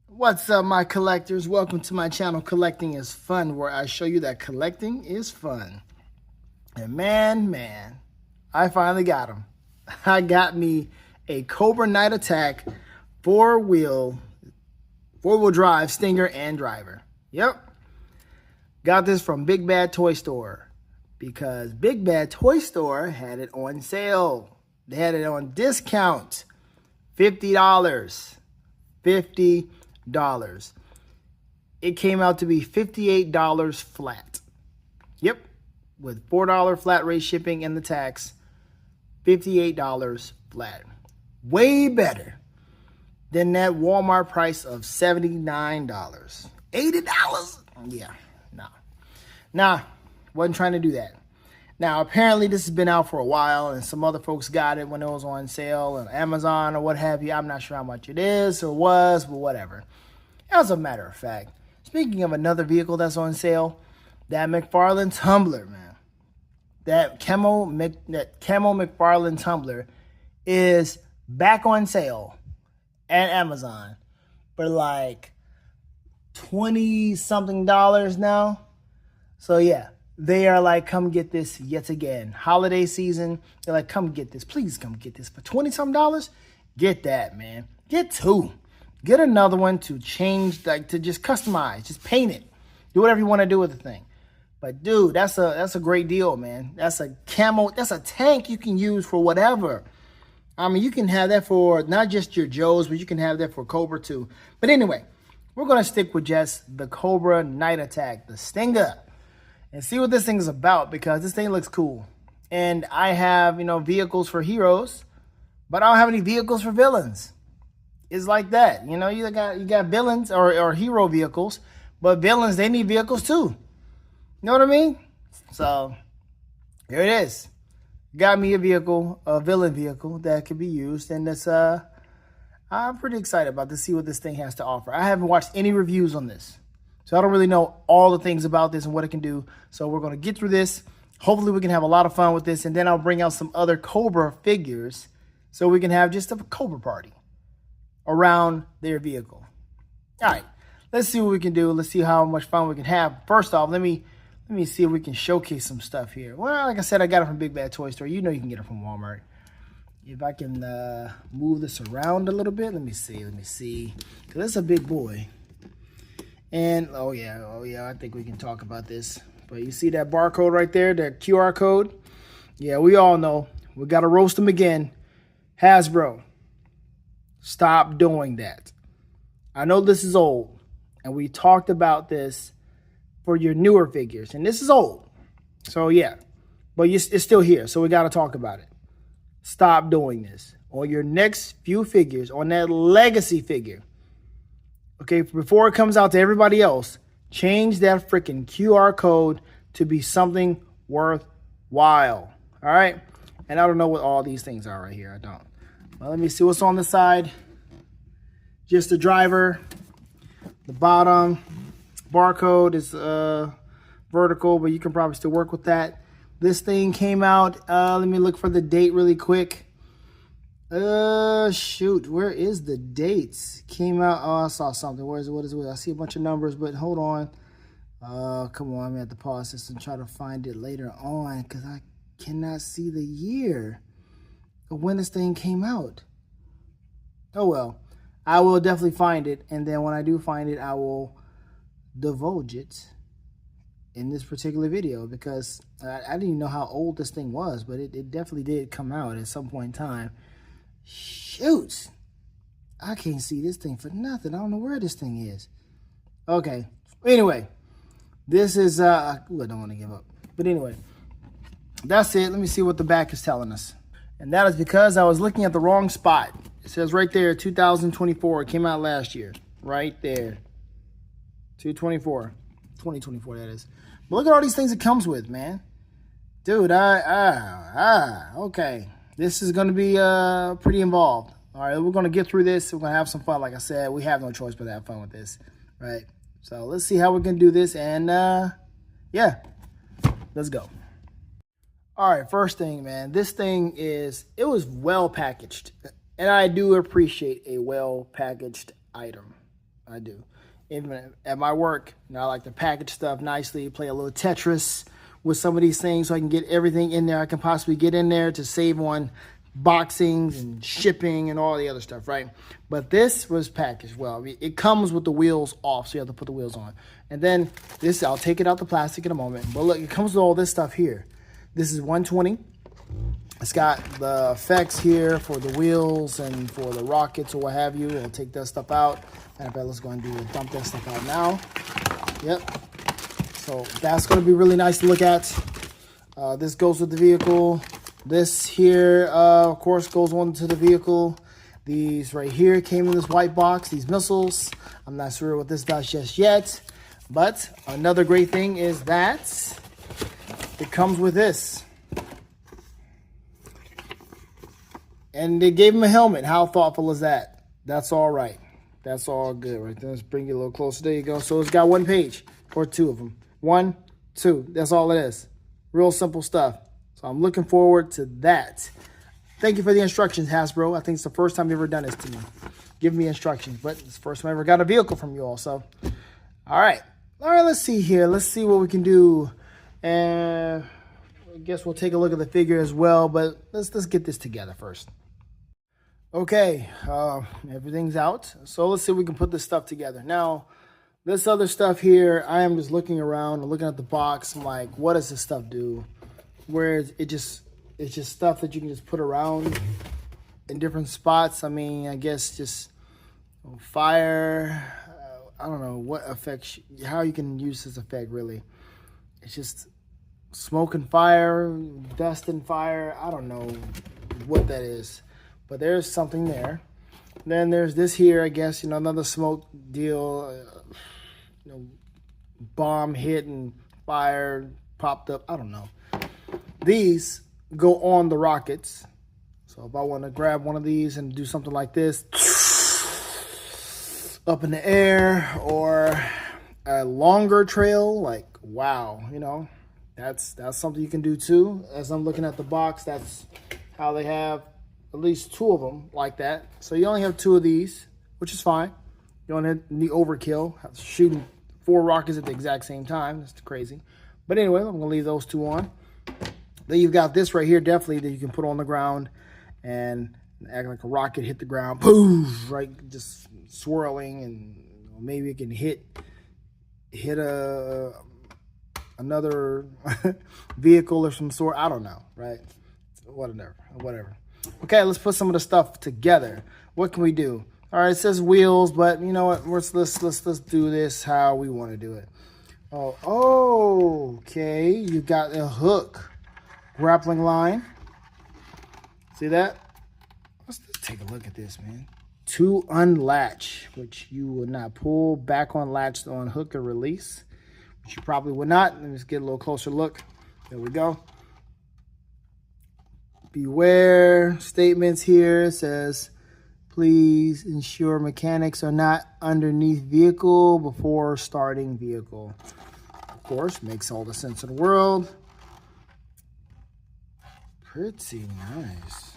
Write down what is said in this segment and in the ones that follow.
What's up, my collectors? Welcome to my channel, Collecting is Fun, where I show you that collecting is fun. And man, I finally got him. I got me a Cobra Night Attack four-wheel drive Stinger and driver. Yep. Got this from Big Bad Toy Store because Big Bad Toy Store had it on sale. They had it on discount. $50. $50. It came out to be $58 flat. Yep. With $4 flat rate shipping and the tax. $58 flat. Way better than that Walmart price of $79. $80? Yeah. Nah, wasn't trying to do that. Now, apparently this has been out for a while, and some other folks got it when it was on sale on Amazon or what have you. I'm not sure how much it is or was, but whatever. As a matter of fact, speaking of another vehicle that's on sale, that McFarlane Tumbler, man. That Camo McFarlane Tumbler is back on sale at Amazon for like $20-something now. So yeah, they are like, come get this yet again. Holiday season, they're like, come get this. Please come get this. For $20-something, get that, man. Get two. Get another one to change, like to just customize, just paint it. Do whatever you want to do with the thing. But dude, that's a great deal, man. That's a camo, that's a tank you can use for whatever. I mean, you can have that for not just your Joes, but you can have that for Cobra too. But anyway, we're going to stick with just the Cobra Night Attack, the Stinger, and see what this thing is about, because this thing looks cool. And I have, vehicles for heroes, but I don't have any vehicles for villains. It's like that. You got villains or hero vehicles, but villains, they need vehicles too. You know what I mean? So here it is. Got me a vehicle, a villain vehicle that could be used, and it's I'm pretty excited about to see what this thing has to offer. I haven't watched any reviews on this, so I don't really know all the things about this and what it can do. So we're going to get through this. Hopefully we can have a lot of fun with this, and then I'll bring out some other Cobra figures so we can have just a Cobra party around their vehicle. All right, let's see what we can do. Let's see how much fun we can have. First off, let me see if we can showcase some stuff here. Well, like I said, I got it from Big Bad Toy Store. You can get it from Walmart. If I can move this around a little bit, let me see. Because it's a big boy. And, oh yeah, I think we can talk about this. But you see that barcode right there, that QR code? Yeah, we all know. We got to roast them again. Hasbro, stop doing that. I know this is old, and we talked about this for your newer figures, and this is old. So, yeah, but it's still here, so we got to talk about it. Stop doing this on your next few figures, on that legacy figure. Okay, before it comes out to everybody else, change that freaking QR code to be something worthwhile. All right? And I don't know what all these things are right here. I don't. Well, let me see what's on the side. Just the driver. The bottom barcode is vertical, but you can probably still work with that. This thing came out. Let me look for the date really quick. Shoot, where is the dates? Came out. Oh, I saw something. What is it? I see a bunch of numbers, but hold on. Come on, I'm gonna have to pause this and try to find it later on, because I cannot see the year of when this thing came out. Oh well, I will definitely find it, and then when I do find it, I will divulge it in this particular video, because I didn't even know how old this thing was, but it definitely did come out at some point in time. Shoot, I can't see this thing for nothing. I don't know where this thing is. Okay, anyway, this is I don't want to give up, but anyway, that's it. Let me see what the back is telling us, and that is because I was looking at the wrong spot. It says right there 2024. It came out last year, right there. 2024, that is. But look at all these things it comes with, man. Dude, okay. This is going to be pretty involved. All right, we're going to get through this. We're going to have some fun. Like I said, we have no choice but to have fun with this, right? So let's see how we can do this. And, yeah, let's go. All right, first thing, man, this thing it was well packaged. And I do appreciate a well packaged item. I do. Even at my work, I like to package stuff nicely, play a little Tetris with some of these things so I can get everything in there I can possibly get in there to save on boxings and shipping and all the other stuff, right? But this was packaged well. I mean, it comes with the wheels off, so you have to put the wheels on. And then this, I'll take it out the plastic in a moment. But look, it comes with all this stuff here. This is 120. It's got the effects here for the wheels and for the rockets or what have you. I'll take that stuff out. Matter of fact, let's go and dump that stuff out now. Yep. So that's going to be really nice to look at. This goes with the vehicle. This here, of course, goes on to the vehicle. These right here came in this white box, these missiles. I'm not sure what this does just yet. But another great thing is that it comes with this. And they gave him a helmet. How thoughtful is that? That's all right. That's all good right there. Let's bring you a little closer. There you go. So it's got one page or two of them. 1, 2. That's all it is. Real simple stuff. So I'm looking forward to that. Thank you for the instructions, Hasbro. I think it's the first time you've ever done this to me. Give me instructions. But it's the first time I ever got a vehicle from you all. So, all right. All right, let's see here. Let's see what we can do. And I guess we'll take a look at the figure as well. But let's get this together first. Okay, everything's out. So let's see if we can put this stuff together. Now, this other stuff here, I am just looking around and looking at the box. I'm like, what does this stuff do? Where it's just stuff that you can just put around in different spots. I mean, I guess just fire. I don't know what effects, how you can use this effect really. It's just smoke and fire, dust and fire. I don't know what that is. But there's something there. Then there's this here, I guess, another smoke deal. Bomb hit and fire popped up. I don't know. These go on the rockets. So if I want to grab one of these and do something like this, up in the air, or a longer trail, like, wow, that's something you can do too. As I'm looking at the box, that's how they have at least 2 of them like that. So you only have 2 of these, which is fine. You don't need overkill, shooting 4 rockets at the exact same time. That's crazy. But anyway, I'm going to leave those 2 on. Then you've got this right here, definitely, that you can put on the ground and act like a rocket hit the ground. Poof! Right, just swirling, and maybe it can hit another vehicle or some sort. I don't know, right? Whatever. Okay, let's put some of the stuff together. What can we do? All right, it says wheels, but you know what? Let's do this how we want to do it. Oh, okay. You got a hook, grappling line. See that? Let's take a look at this, man. To unlatch, which you would not pull back on latch on hook or release, which you probably would not. Let me just get a little closer look. There we go. Beware statements here. It says, please ensure mechanics are not underneath vehicle before starting vehicle. Of course, makes all the sense in the world. Pretty nice.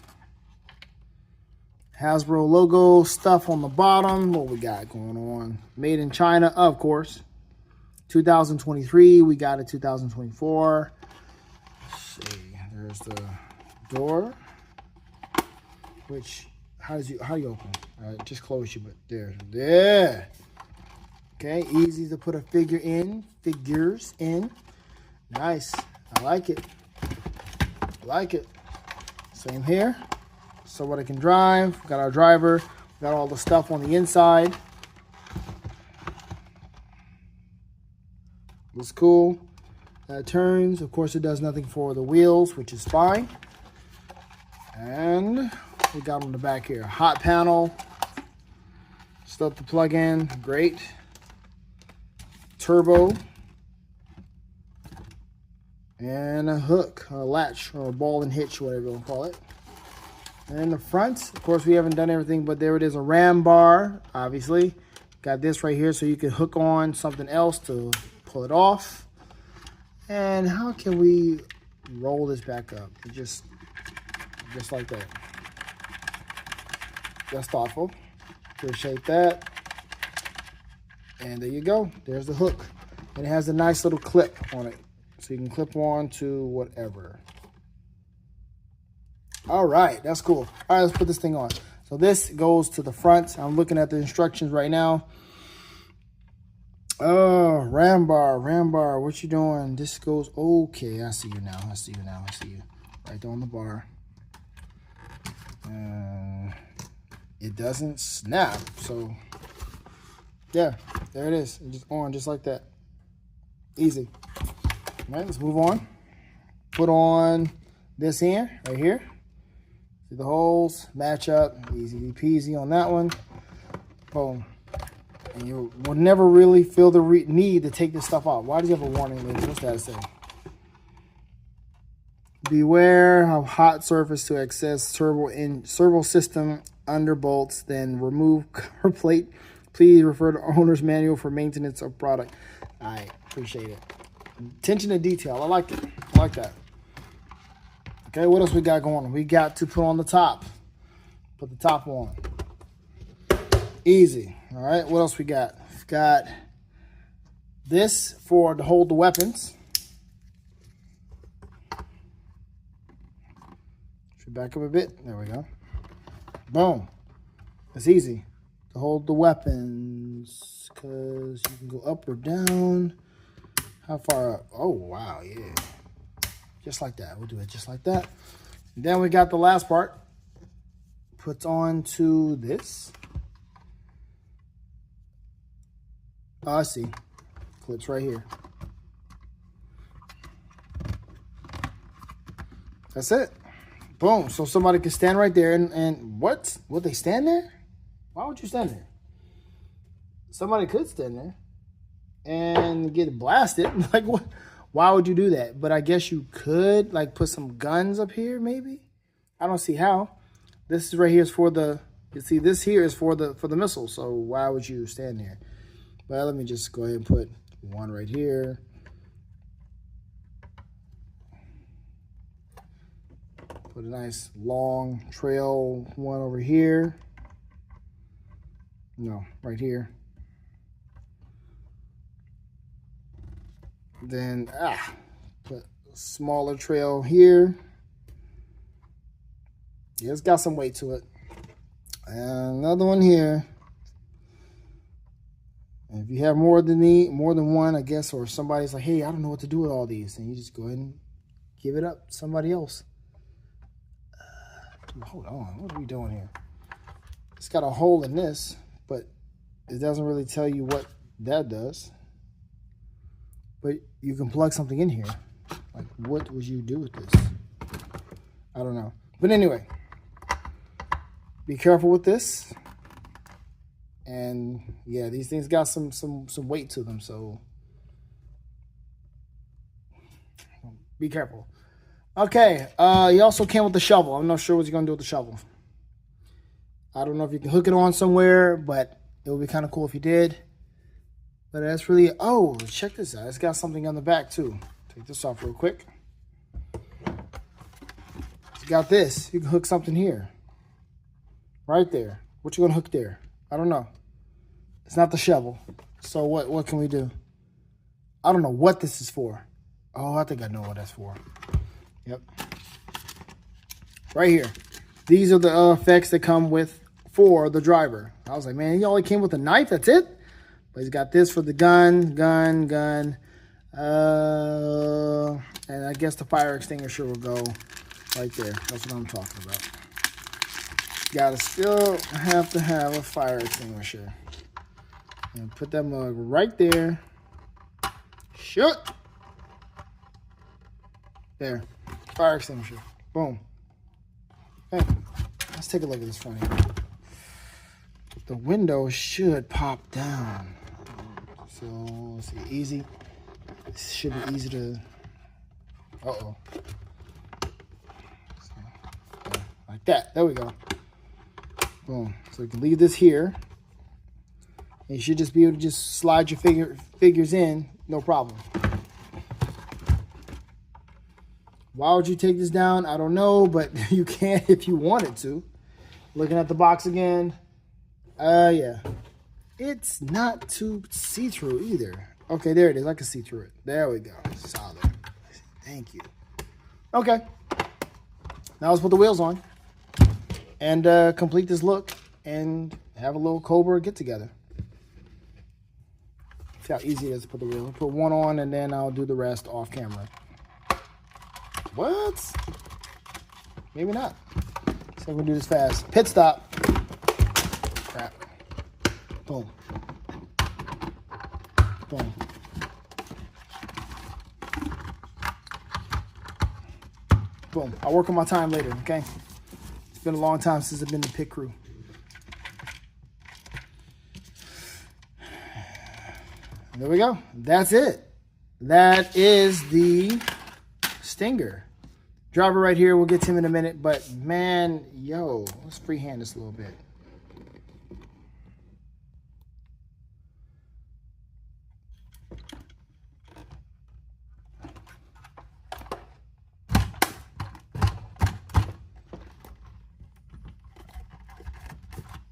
Hasbro logo stuff on the bottom. What we got going on? Made in China, of course. 2023. We got it 2024. Let's see. There's the door, which how do you open? Just close you, but there. Okay, easy to put a figures in. Nice, I like it. Same here. So what I can drive. Got our driver. Got all the stuff on the inside. Looks cool. That turns. Of course, it does nothing for the wheels, which is fine. And we got on the back here, hot panel, stuff to plug in, great. Turbo, and a hook, a latch, or a ball and hitch, whatever you want to call it. And in the front, of course, we haven't done everything, but there it is, a ram bar, obviously. Got this right here so you can hook on something else to pull it off. And how can we roll this back up. Just like that. That's thoughtful. Appreciate that. And there you go. There's the hook. And it has a nice little clip on it. So you can clip on to whatever. All right, that's cool. All right, let's put this thing on. So this goes to the front. I'm looking at the instructions right now. Oh, Rambar, what you doing? This goes, okay, I see you now. I see you. Right there on the bar. It doesn't snap, so yeah, there it is. It's just on, just like that. Easy. All right, let's move on. Put on this here, right here. See the holes, match up, easy peasy on that one. Boom. And you will never really feel the need to take this stuff off. Why does you have a warning label? What's that say? Beware of hot surface to access servo system under bolts. Then remove cover plate. Please refer to owner's manual for maintenance of product. I appreciate it. Attention to detail. I like it. I like that. Okay, what else we got going on? We got to put on the top. Put the top on. Easy. All right, what else we got? We've got this to hold the weapons. Should back up a bit. There we go. Boom. It's easy to hold the weapons because you can go up or down. How far up? Oh, wow, yeah. Just like that. We'll do it just like that. And then we got the last part. Puts on to this. Oh, I see. Clips right here. That's it. Boom. So somebody can stand right there and what? Would they stand there? Why would you stand there? Somebody could stand there and get blasted. Like, what? Why would you do that? But I guess you could, like, put some guns up here, maybe. I don't see how. This is right here is for the. You see, this here is for the missile. So why would you stand there? Well, let me just go ahead and put one right here. Put a nice long trail one over here. No, right here. Then, put a smaller trail here. Yeah, it's got some weight to it. And another one here. And if you have more than one, I guess, or somebody's like, hey, I don't know what to do with all these, then you just go ahead and give it up to somebody else. Hold on, what are we doing here? It's got a hole in this, but it doesn't really tell you what that does. But you can plug something in here. Like, what would you do with this? I don't know. But anyway, be careful with this. And yeah, these things got some weight to them, so be careful. Okay, he also came with the shovel. I'm not sure what you're gonna do with the shovel. I don't know if you can hook it on somewhere, but it would be kind of cool if you did. But that's really, oh, check this out. It's got something on the back too. Take this off real quick. It's got this. You can hook something here. Right there. What you gonna hook there? I don't know. It's not the shovel. So what can we do? I don't know what this is for. Oh, I think I know what that's for. Yep. Right here. These are the effects that come for the driver. I was like, man, he only came with a knife. That's it? But he's got this for the gun. And I guess the fire extinguisher will go right there. That's what I'm talking about. Gotta still have to have a fire extinguisher. And put that mug right there. Shoot. There. Fire extinguisher. Boom. Okay. Let's take a look at this front here. The window should pop down. So, let's see. Easy. It should be easy to... Uh-oh. So, yeah, like that. There we go. Boom. So you can leave this here. And you should just be able to just slide your figures in. No problem. Why would you take this down? I don't know, but you can if you wanted to. Looking at the box again. Yeah. It's not too see-through either. Okay, there it is. I can see through it. There we go. Solid. Thank you. Okay. Now let's put the wheels on and complete this look and have a little Cobra get-together. See how easy it is to put the wheel. I'll put one on and then I'll do the rest off camera. What? Maybe not. So we're gonna do this fast. Pit stop. Crap. Boom. Boom. Boom. I'll work on my time later, okay? It's been a long time since I've been in the pit crew. There we go. That's it. That is the Stinger. Driver right here. We'll get to him in a minute. But, man, yo, let's freehand this a little bit.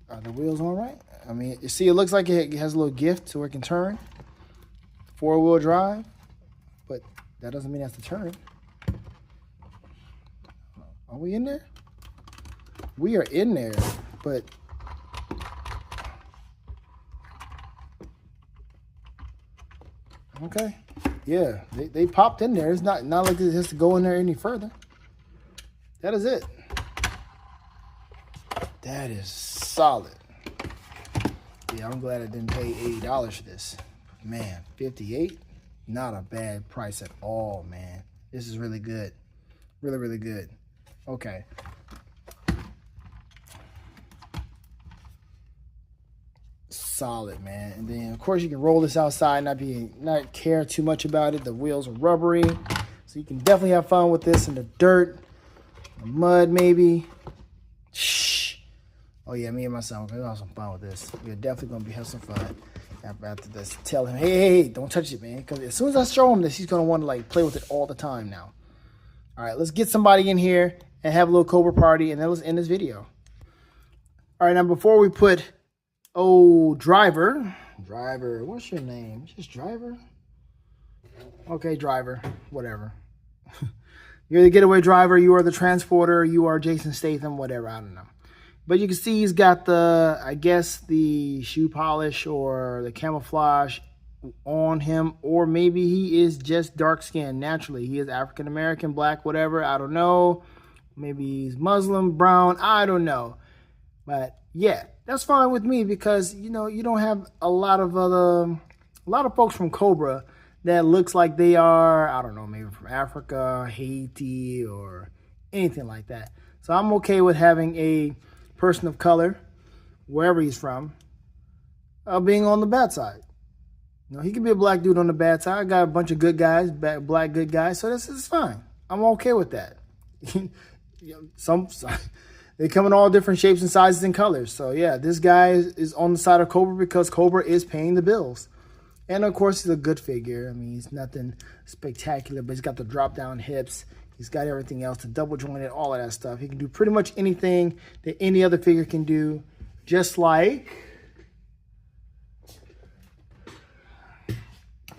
Are the wheels all right? I mean, you see, it looks like it has a little gift so it can turn. Four-wheel drive, but that doesn't mean it has to turn. Are we in there? We are in there, but okay. Yeah, they popped in there. It's not like it has to go in there any further. That is it. That is solid. Yeah, I'm glad I didn't pay $80 for this. Man, $58, not a bad price at all, man. This is really good. Really, really good. Okay. Solid, man. And then, of course, you can roll this outside, not care too much about it. The wheels are rubbery, so you can definitely have fun with this in the dirt, the mud, maybe. Shh. Oh, yeah, me and my son, we're going to have some fun with this. We're definitely going to have some fun. After this, tell him, hey, don't touch it, man. Because as soon as I show him this, he's going to want to, like, play with it all the time now. All right, let's get somebody in here and have a little Cobra party, and then let's end this video. All right, now before we put, Driver, what's your name? Just Driver? Okay, Driver, whatever. You're the getaway driver, you are the transporter, you are Jason Statham, whatever, I don't know. But you can see he's got the, I guess, the shoe polish or the camouflage on him. Or maybe he is just dark-skinned naturally. He is African-American, black, whatever. I don't know. Maybe he's Muslim, brown. I don't know. But, yeah, that's fine with me because, you know, you don't have a lot of folks from Cobra that looks like they are, I don't know, maybe from Africa, Haiti, or anything like that. So I'm okay with having a person of color, wherever he's from, being on the bad side. You know, he could be a black dude on the bad side. I got a bunch of good guys, black good guys, so this is fine. I'm okay with that. some they come in all different shapes and sizes and colors. So yeah, this guy is on the side of Cobra because Cobra is paying the bills. And of course, he's a good figure. I mean, he's nothing spectacular, but he's got the drop down hips. He's got everything else, the double jointed, all of that stuff. He can do pretty much anything that any other figure can do, just like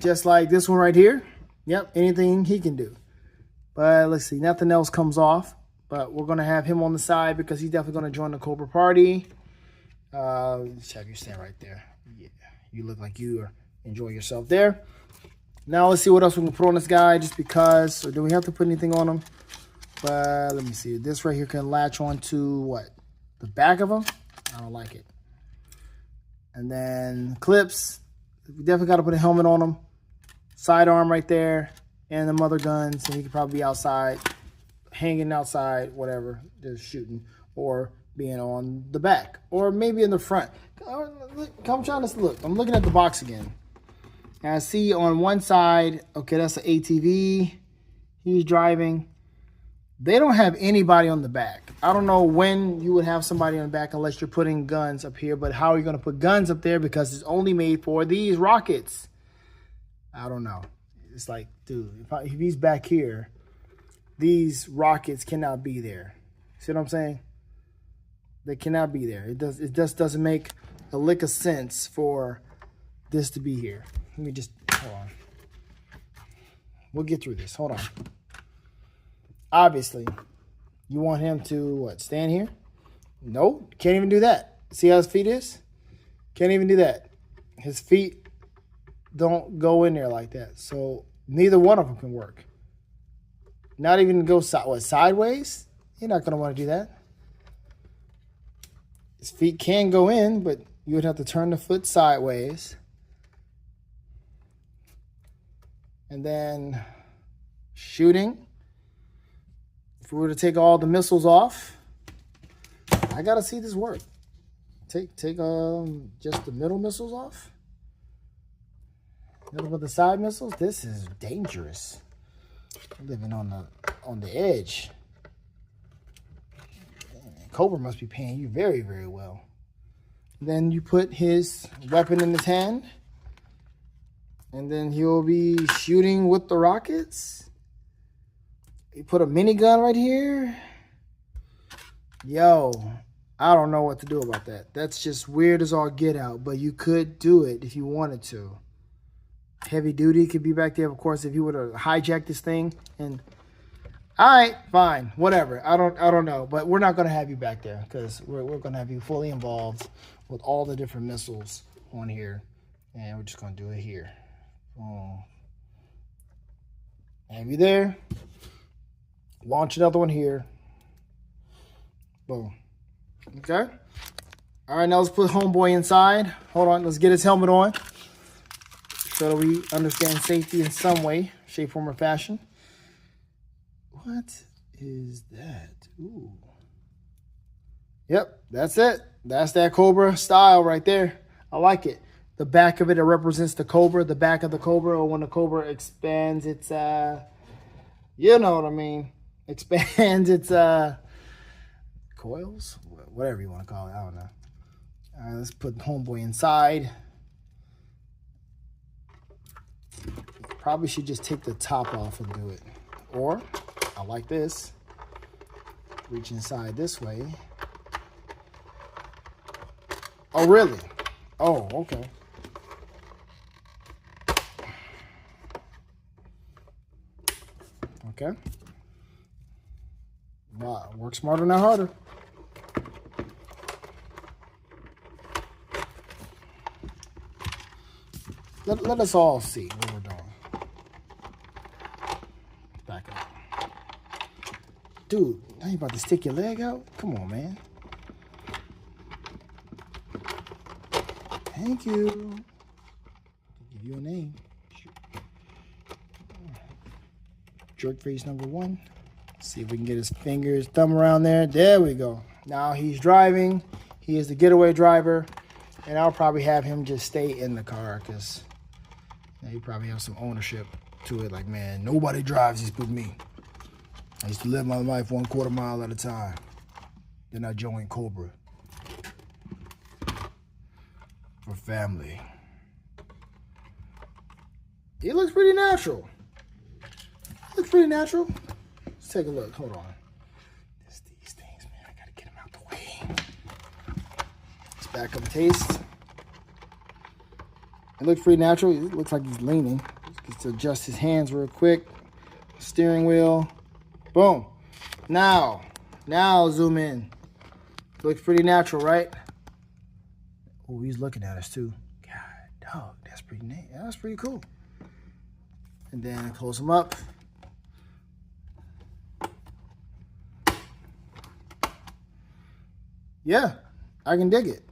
this one right here. Yep, anything he can do. But let's see, nothing else comes off. But we're going to have him on the side because he's definitely going to join the Cobra party. Let's have you stand right there. Yeah, you look like you are enjoying yourself there. Now let's see what else we can put on this guy just because. Or do we have to put anything on him? But let me see. This right here can latch onto what? The back of him? I don't like it. And then clips. We definitely got to put a helmet on him. Sidearm right there. And the mother gun. So he could probably be outside. Hanging outside. Whatever. Just shooting. Or being on the back. Or maybe in the front. I'm trying to look. I'm looking at the box again. And I see on one side, okay, that's an ATV. He's driving. They don't have anybody on the back. I don't know when you would have somebody on the back unless you're putting guns up here. But how are you going to put guns up there? Because it's only made for these rockets. I don't know. It's like, dude, if he's back here, these rockets cannot be there. See what I'm saying? They cannot be there. It just doesn't make a lick of sense for this to be here. Let me just, hold on. We'll get through this. Hold on. Obviously, you want him to, what, stand here? No, can't even do that. See how his feet is? Can't even do that. His feet don't go in there like that. So neither one of them can work. Not even go sideways? You're not going to want to do that. His feet can go in, but you would have to turn the foot sideways. And then shooting. If we were to take all the missiles off, I got to see this work. Take just the middle missiles off. Middle with the side missiles. This is dangerous. I'm living on the edge. Cobra must be paying you very, very well. Then you put his weapon in his hand. And then he'll be shooting with the rockets. You put a minigun right here. Yo, I don't know what to do about that. That's just weird as all get out. But you could do it if you wanted to. Heavy duty could be back there, of course, if you would have hijacked this thing. And all right, fine, whatever. I don't know, but we're not gonna have you back there because we're gonna have you fully involved with all the different missiles on here, and we're just gonna do it here. Have you there? Launch another one here. Boom. Okay. All right, now let's put homeboy inside. Hold on, let's get his helmet on. So that we understand safety in some way, shape, form, or fashion. What is that? Ooh. Yep, that's it. That's that Cobra style right there. I like it. The back of it represents the Cobra. The back of the Cobra, or when the Cobra expands its, you know what I mean. Expands its coils? Whatever you want to call it. I don't know. All right, let's put homeboy inside. Probably should just take the top off and do it. Or, I like this. Reach inside this way. Oh, really? Oh, okay. Okay. Wow, work smarter, not harder. Let us all see what we're doing. Back up. Dude, now you about to stick your leg out? Come on, man. Thank you. Give you a name. Jerk face number 1. See if we can get his fingers, thumb around there. There we go. Now he's driving. He is the getaway driver. And I'll probably have him just stay in the car because he probably has some ownership to it. Like, man, nobody drives this but me. I used to live my life 1/4 mile at a time. Then I joined Cobra. For family. It looks pretty natural. Looks pretty natural. Let's take a look. Hold on. It's these things, man. I gotta get them out the way. Let's back up a taste. It looks pretty natural. It looks like he's leaning. Just adjust his hands real quick. Steering wheel. Boom. Now zoom in. Looks pretty natural, right? Oh, he's looking at us too. God, dog, that's pretty neat. Yeah, that's pretty cool. And then close him up. Yeah, I can dig it.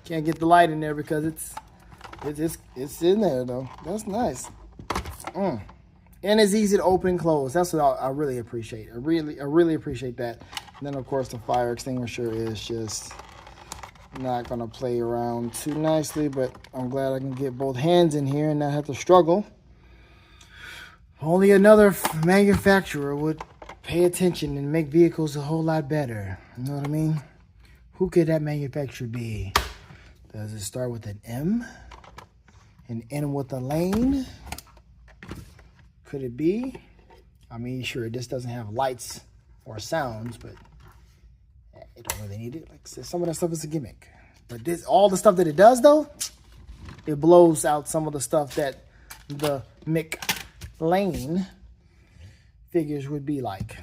Can't get the light in there because it's in there though. That's nice. And it's easy to open and close. That's what I really appreciate. I really appreciate that. And then of course the fire extinguisher is just not gonna play around too nicely, but I'm glad I can get both hands in here and not have to struggle. Only another manufacturer would pay attention and make vehicles a whole lot better. You know what I mean? Who could that manufacturer be? Does it start with an M? An N with a lane? Could it be? I mean, sure, this doesn't have lights or sounds, but it don't really need it. Like I said, some of that stuff is a gimmick. But this, all the stuff that it does, though, it blows out some of the stuff that the McLean figures would be like.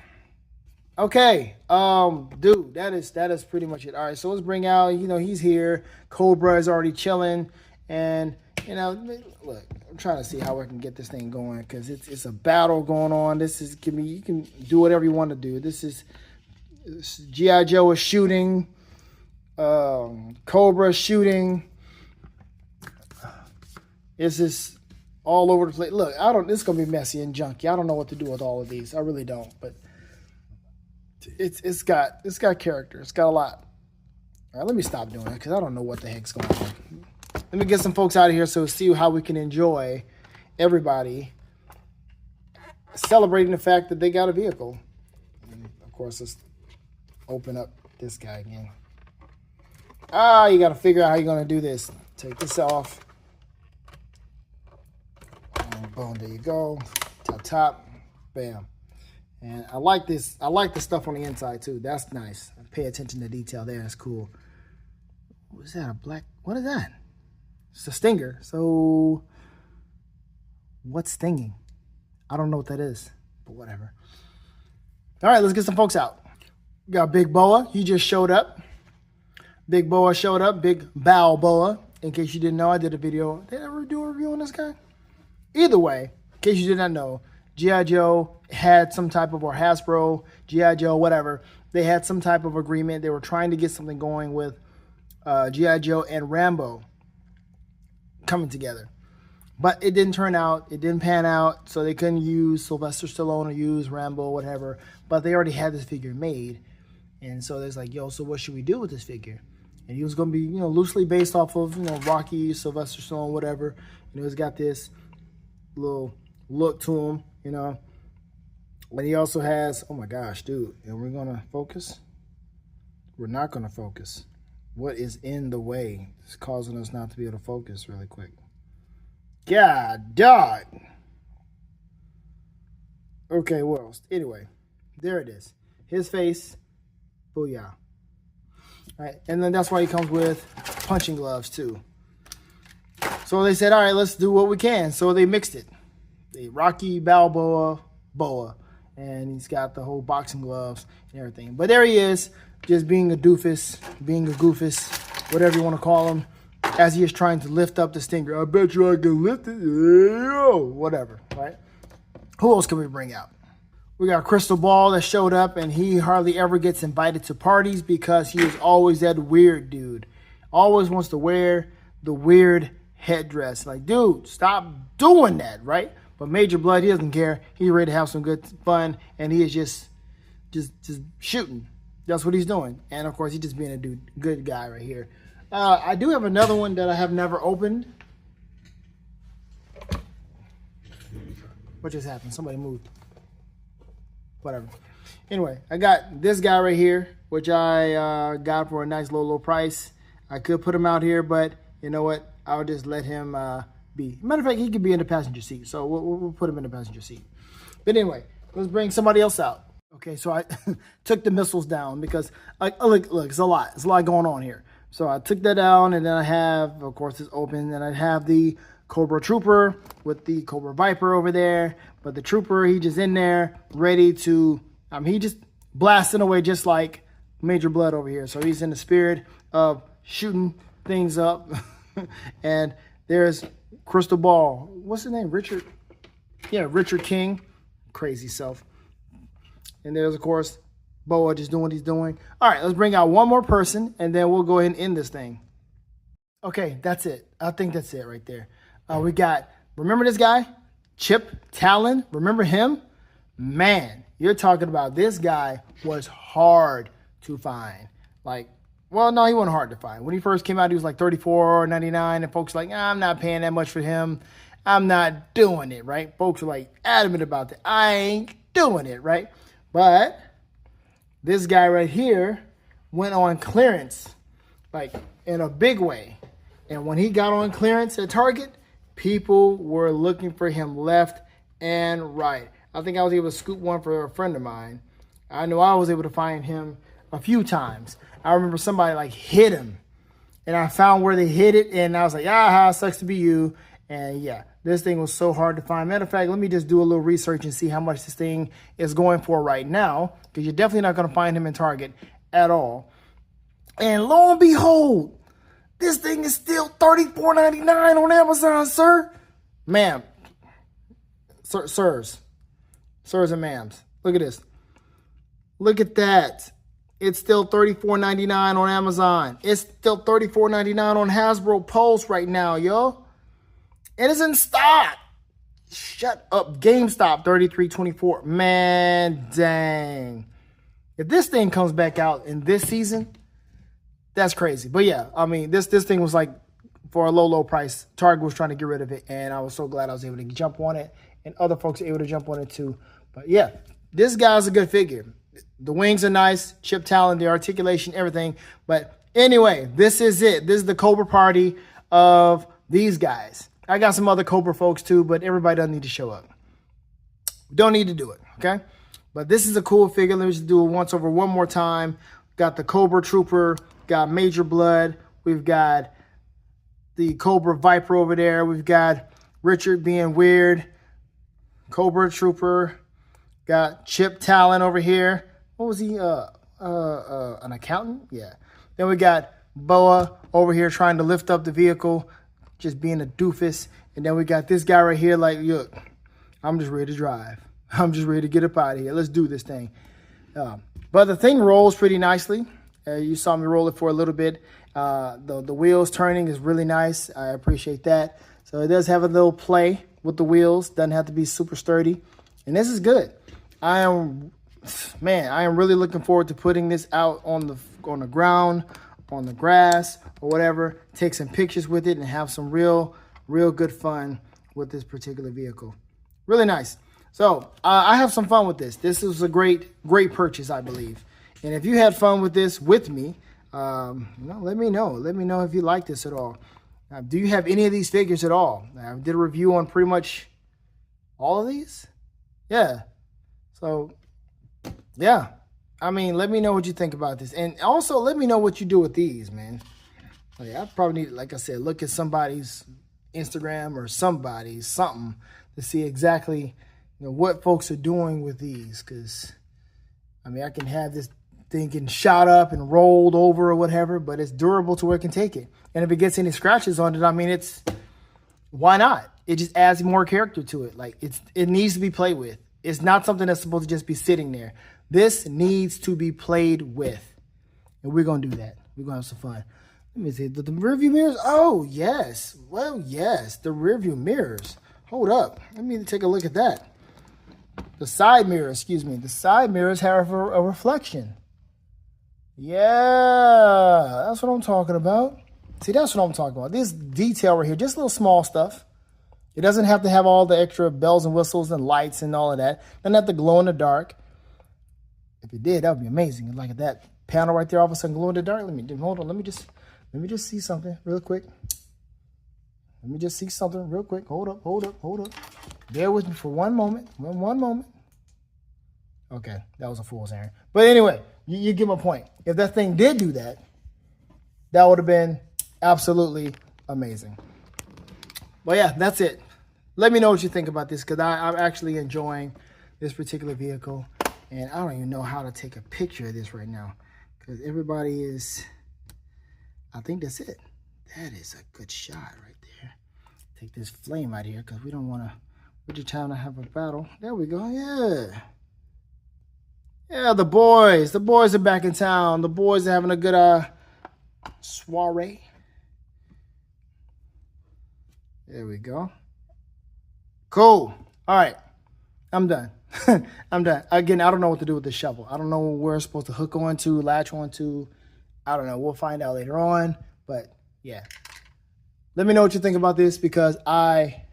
Okay, dude, that is pretty much it. All right, so let's bring out, he's here. Cobra is already chilling, and look, I'm trying to see how I can get this thing going because it's a battle going on. You can do whatever you want to do. This G.I. Joe is shooting, Cobra shooting. This is all over the place. Look, this is gonna be messy and junky. I don't know what to do with all of these. I really don't, but. It's got character. It's got a lot. All right, let me stop doing it because I don't know what the heck's going on. Let me get some folks out of here so see how we can enjoy everybody celebrating the fact that they got a vehicle. And of course, let's open up this guy again. You got to figure out how you're going to do this. Take this off. And boom, there you go. Top. Bam. And I like this. I like the stuff on the inside, too. That's nice. Pay attention to detail there. That's cool. What is that? A black? What is that? It's a stinger. So, what's stinging? I don't know what that is, but whatever. All right, let's get some folks out. We got Big Boa. He just showed up. Big Boa showed up. Big Bow Boa. In case you didn't know, I did a video. Did I ever do a review on this guy? Either way, in case you did not know, G.I. Joe had some type of, or Hasbro, G.I. Joe, whatever. They had some type of agreement. They were trying to get something going with G.I. Joe and Rambo coming together. But it didn't turn out. It didn't pan out. So they couldn't use Sylvester Stallone or use Rambo, whatever. But they already had this figure made. And so there's like, yo, so what should we do with this figure? And he was going to be, loosely based off of, Rocky, Sylvester Stallone, whatever. And he's got this little look to him. But he also has, oh my gosh, dude, and we're going to focus? We're not going to focus. What is in the way? It's causing us not to be able to focus really quick. God, dog. Okay, well, anyway, there it is. His face, booyah. All right, and then that's why he comes with punching gloves too. So they said, all right, let's do what we can. So they mixed it. The Rocky Balboa Boa. And he's got the whole boxing gloves and everything. But there he is, just being a doofus, whatever you want to call him, as he is trying to lift up the stinger. I bet you I can lift it. Whatever, right? Who else can we bring out? We got Crystal Ball that showed up, and he hardly ever gets invited to parties because he is always that weird dude. Always wants to wear the weird headdress. Like, dude, stop doing that, right? But Major Blood, he doesn't care. He's ready to have some good fun, and he is just shooting. That's what he's doing. And, of course, he's just being a good guy right here. I do have another one that I have never opened. What just happened? Somebody moved. Whatever. Anyway, I got this guy right here, which I got for a nice low price. I could put him out here, but you know what? I'll just let him be. Matter of fact, he could be in the passenger seat, so we'll put him in the passenger seat. But anyway, let's bring somebody else out. Okay, so I took the missiles down because, look, it's a lot. It's a lot going on here. So I took that down, and then I have, of course, it's open, and I have the Cobra Trooper with the Cobra Viper over there. But the Trooper, he just in there, ready to, he just blasting away just like Major Blood over here. So he's in the spirit of shooting things up. And there's Crystal Ball. What's his name? Richard? Yeah, Richard King. Crazy self. And there's, of course, Boa just doing what he's doing. All right, let's bring out one more person, and then we'll go ahead and end this thing. Okay, that's it. I think that's it right there. We got, remember this guy? Chip Talon. Remember him? Man, you're talking about this guy was hard to find. Like, well, no, he wasn't hard to find. When he first came out, he was like $34.99, and folks were like, I'm not paying that much for him. I'm not doing it, right? Folks were like adamant about that. I ain't doing it, right? But this guy right here went on clearance, like in a big way. And when he got on clearance at Target, people were looking for him left and right. I think I was able to scoop one for a friend of mine. I know I was able to find him a few times. I remember somebody like hit him, and I found where they hit it, and I was like, sucks to be you. And yeah, this thing was so hard to find. Matter of fact, let me just do a little research and see how much this thing is going for right now, because you're definitely not going to find him in Target at all. And lo and behold, this thing is still $34.99 on Amazon, sir. Ma'am. Sirs and ma'ams. Look at this. Look at that. It's still $34.99 on Amazon. It's still $34.99 on Hasbro Pulse right now, yo. And it's in stock. Shut up. GameStop, $33.24. Man, dang. If this thing comes back out in this season, that's crazy. But yeah, I mean, this thing was like for a low price. Target was trying to get rid of it, and I was so glad I was able to jump on it, and other folks were able to jump on it too. But yeah, this guy's a good figure. The wings are nice, chip talent, the articulation, everything. But anyway, this is it. This is the Cobra party of these guys. I got some other Cobra folks too, but everybody doesn't need to show up. Don't need to do it, okay? But this is a cool figure. Let me just do it once over one more time. Got the Cobra Trooper, got Major Blood. We've got the Cobra Viper over there. We've got Richard being weird. Cobra Trooper. Got Chip Talon over here. What was he? An accountant? Yeah. Then we got Boa over here trying to lift up the vehicle, just being a doofus. And then we got this guy right here like, look, I'm just ready to drive. I'm just ready to get up out of here. Let's do this thing. But the thing rolls pretty nicely. You saw me roll it for a little bit. The wheels turning is really nice. I appreciate that. So it does have a little play with the wheels. Doesn't have to be super sturdy. And this is good. I am really looking forward to putting this out on the ground, on the grass, or whatever. Take some pictures with it and have some real good fun with this particular vehicle. Really nice. So I have some fun with this. This is a great purchase, I believe. And if you had fun with this with me, let me know. Let me know if you like this at all. Do you have any of these figures at all? I did a review on pretty much all of these. Yeah. So, yeah. I mean, let me know what you think about this. And also, let me know what you do with these, man. I probably need, like I said, look at somebody's Instagram or something to see exactly what folks are doing with these. Because, I mean, I can have this thing getting shot up and rolled over or whatever, but it's durable to where it can take it. And if it gets any scratches on it, I mean, why not? It just adds more character to it. Like, it needs to be played with. It's not something that's supposed to just be sitting there. This needs to be played with. And we're going to do that. We're going to have some fun. Let me see. The rearview mirrors. Oh, yes. Well, yes. The rearview mirrors. Hold up. Let me take a look at that. The side mirrors, excuse me. The side mirrors have a reflection. Yeah. That's what I'm talking about. See, that's what I'm talking about. This detail right here. Just little small stuff. It doesn't have to have all the extra bells and whistles and lights and all of that. Doesn't have to glow in the dark. If it did, that would be amazing. Like that panel right there, all of a sudden glow in the dark. Hold on. Let me just see something real quick. Hold up. Bear with me for one moment. One moment. Okay, that was a fool's errand. But anyway, you get my point. If that thing did do that, that would have been absolutely amazing. But yeah, that's it. Let me know what you think about this, because I'm actually enjoying this particular vehicle. And I don't even know how to take a picture of this right now, because everybody is, I think that's it. That is a good shot right there. Take this flame out here, because we don't want to, we're just trying to have a battle. There we go, yeah. Yeah, the boys are back in town. The boys are having a good soiree. There we go. Cool. All right. I'm done. I'm done. Again, I don't know what to do with this shovel. I don't know where it's supposed to hook onto, latch onto. I don't know. We'll find out later on. But, yeah. Let me know what you think about this, because I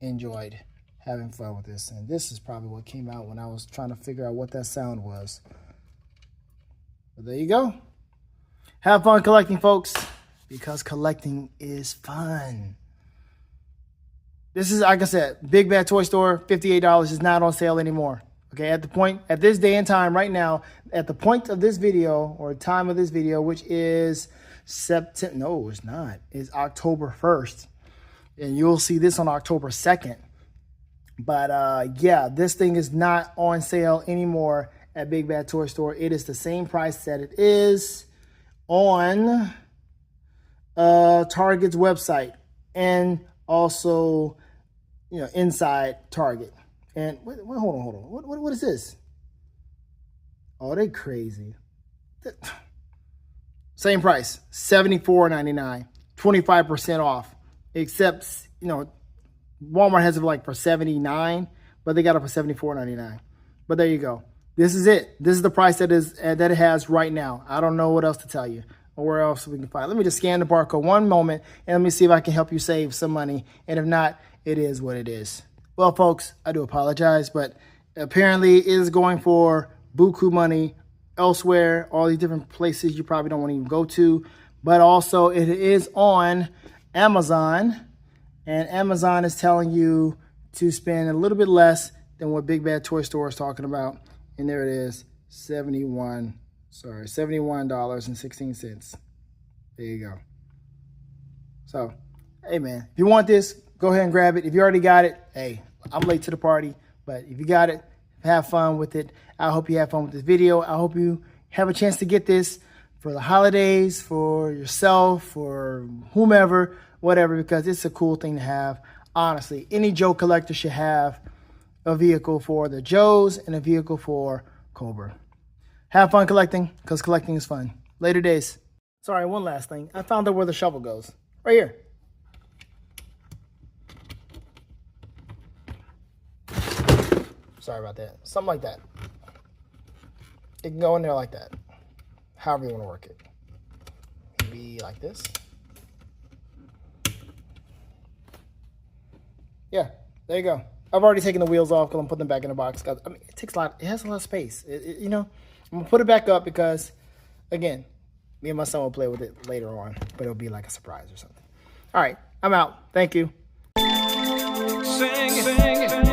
enjoyed having fun with this. And this is probably what came out when I was trying to figure out what that sound was. But there you go. Have fun collecting, folks, because collecting is fun. This is, like I said, Big Bad Toy Store, $58 is not on sale anymore. Okay, at this day and time right now, at the point of this video or time of this video, which is September, no, it's not. It's October 1st. And you'll see this on October 2nd. But yeah, this thing is not on sale anymore at Big Bad Toy Store. It is the same price that it is on Target's website and also, you know, inside Target. And wait, hold on. What is this? Oh, they crazy. Same price, $74.99, 25% off. Except, you know, Walmart has it like for $79, but they got it for $74.99. But there you go. This is it. This is the price that it has right now. I don't know what else to tell you or where else we can find. Let me just scan the barcode one moment and let me see if I can help you save some money. And if not, it is what it is. Well, folks, I do apologize, but apparently it is going for buku money elsewhere, all these different places you probably don't want to even go to. But also it is on Amazon, and Amazon is telling you to spend a little bit less than what Big Bad Toy Store is talking about. And there it is, $71.16. There you go. So, hey man, if you want this, go ahead and grab it. If you already got it, hey, I'm late to the party, but if you got it, have fun with it. I hope you have fun with this video. I hope you have a chance to get this for the holidays, for yourself, for whomever, whatever, because it's a cool thing to have. Honestly, any Joe collector should have a vehicle for the Joes and a vehicle for Cobra. Have fun collecting, because collecting is fun. Later days. Sorry, one last thing. I found out where the shovel goes. Right here. Sorry about that. Something like that. It can go in there like that. However you want to work it. Maybe like this. Yeah, there you go. I've already taken the wheels off because I'm putting them back in the box. I mean, it takes a lot. It has a lot of space. You know, I'm gonna put it back up because, again, me and my son will play with it later on, but it'll be like a surprise or something. All right, I'm out. Thank you. Sing, sing, sing.